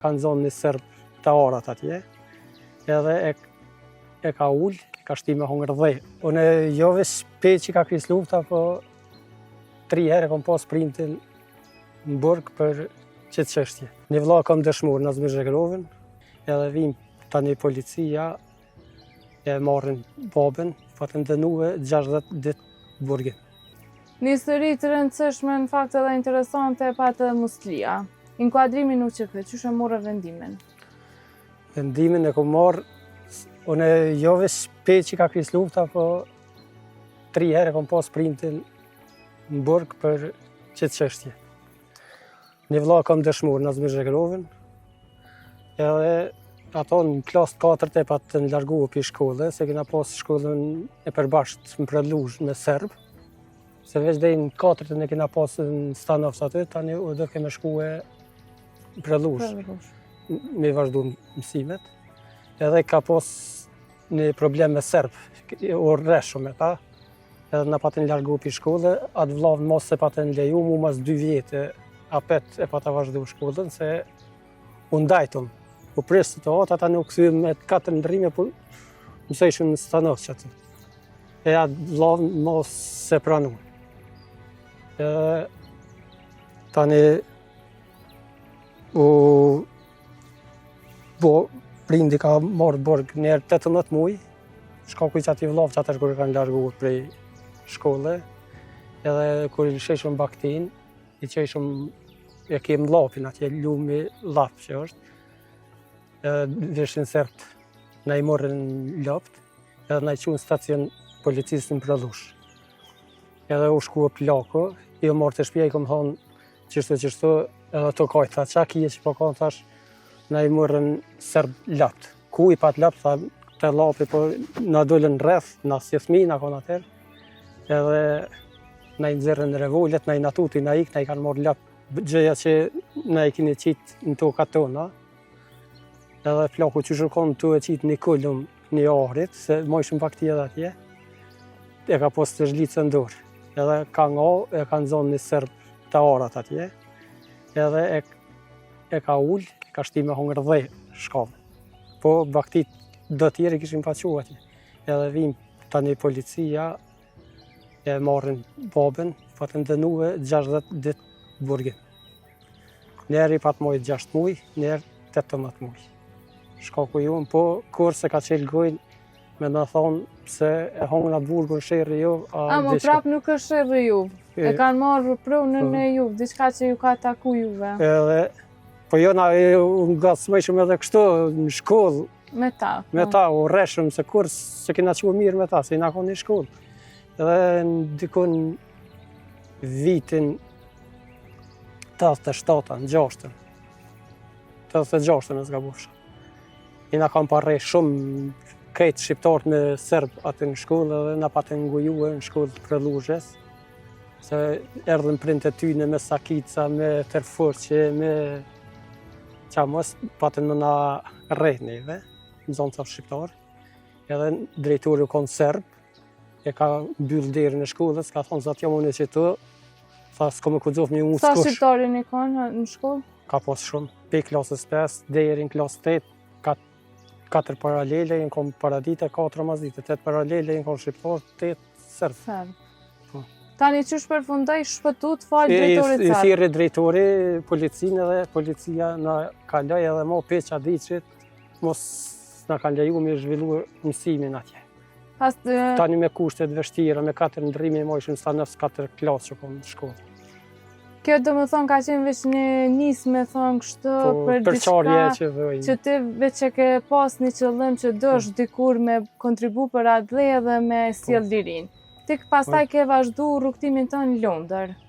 Kanë zonë një Serb të arat atje, edhe e ka ullë, ka shti me hongër dhej. Unë jo veç pe që ka kris lufta, po 3 herë kom pas printin në burg për qëtë qështje. Një vlla kam dëshmur në Zmizhegrovën, edhe vim tani policia, e marrin babën, po të ndënue 60 ditë burgin. Një histori të rëndësishme, në fakt edhe interesante, e patë edhe Muslia. Inkuadrimin u që këtë, që shë morë vendimin? Vendimin e kom marrë, unë jo veç pe që ka kris lufta, po 3 herë kom pas printin në burg për qëtë qështje. Një vlla kam dëshmur në Zmizhegrovën, edhe ato në klasë 4 e pa të largu për shkolle, se kena pas shkollën e përbasht në Preluzh me Serb, se veç dhe në 4 e kena pas në Stanovs aty, tani u dhe keme shku e Preluzh, me vazhdu mësimet. Edhe ka pas një problem me Serb, o rreshu me ta, edhe na patën largu për shkolle, atë vlavë mos se patën leju, mu mas 2 vjetë apet e pa të vazhdu shkollën, se u ndajtum. U prisë të atë, ata në u këthyëm me 4 ndrime, po mësejshëm në Stanovs që aty. E atë vlavë mos se pranu. Tani prindi ka marrë burg njerë 18 muj, shkaku që ati vlavë që atër kërë kanë largu prej shkolle, edhe kërë i sheshëm baktin, i qeshëm e kemë lapin atje, lumi lap që është, edhe vishin sërt na i morën lapt, edhe na i qunë stacion policisë në Preluzh. Edhe u shku e plako, i o marrë të shpia, i kom thonë qështu, edhe të kajtë, tha, qa kije që po kanë, thash, na i morën Serb lapt. Ku i pat lapt, tha, të lapi, po na dollën rreth, na sjethmi, na kanë atër, edhe na i nëzirën revollet, na i natuti, na i kanë morë lapt, gjëja që na i kini qitë në tokat tona, edhe plaku që shukon të e qitë një kullum një ahrit, se mojshëm pak tje dhe atje, e ka pos të zhlitë ndorë, edhe ka nga, e kanë zonë një Serb të arat atje, edhe e ka ullë, ka shti me hongër dhej shkallë. Po baktit do tjeri kishim pa qu atje. Edhe vim tani policia, e marrin babën, po të ndënue 60 ditë burgin. Njerë i pat mojë 6 muj, njerë 18 muj. Shkaku ju, po kur se ka qelë gojnë, me në thonë se e hongën atë burgun shërë ju. Mo prap nuk është shërë ju, e kanë marrë prunën e ju, diçka që ju ka taku juve. Edhe, po jo na nga smejshëm edhe kështu në shkollë. Me ta. Me ta, u rreshëm se kur se kena qu mirë me ta, se i na konë një shkollë. Edhe në dikun vitin 87, në 6, 86 e s'ga bufsha. I na kam parrej shumë krejtë shqiptarët me Serb aty në shkollë, edhe na patën ngujue në shkollë të Preluzhes, se erdhën printe tyne me sakica, me tërfurqe, me qa mos, patën më na rejnëve, në zonë të shqiptarë. Edhe drejtori u konë Serb, e ka mbyllë derën e shkollës, ka thonë zatë jam unë që të, tha s'ko me kudzof një unë Sa s'kush. shqiptarin i konë në shkollë? Ka pas shumë, pe klasës 5, deri në klasë 8, 4 paralele, i në kom paradite, 4 mazdite, 8 paralele, i në kom shqiptar, 8 Serb. Serb. Tani qysh përfundoj shpëtut falë drejtorit I Serb? thirrë drejtori, policinë edhe policia na ka lej edhe mo peqa diqit, mos na kanë leju me zhvillu mësimin atje. Tani me kushtet vështira, me 4 ndrimi, mojshëm Stanovs 4 klasë që kom në shkollë. Kjo do më thonë ka qenë veç një nisë me thonë kështë për diçka që ti veç që ke pas një qëllim që dësh dikur me kontribu për atë dhe edhe me sjell lirin. Ti pastaj ke vazhdu rrugtimin tënë në Londër.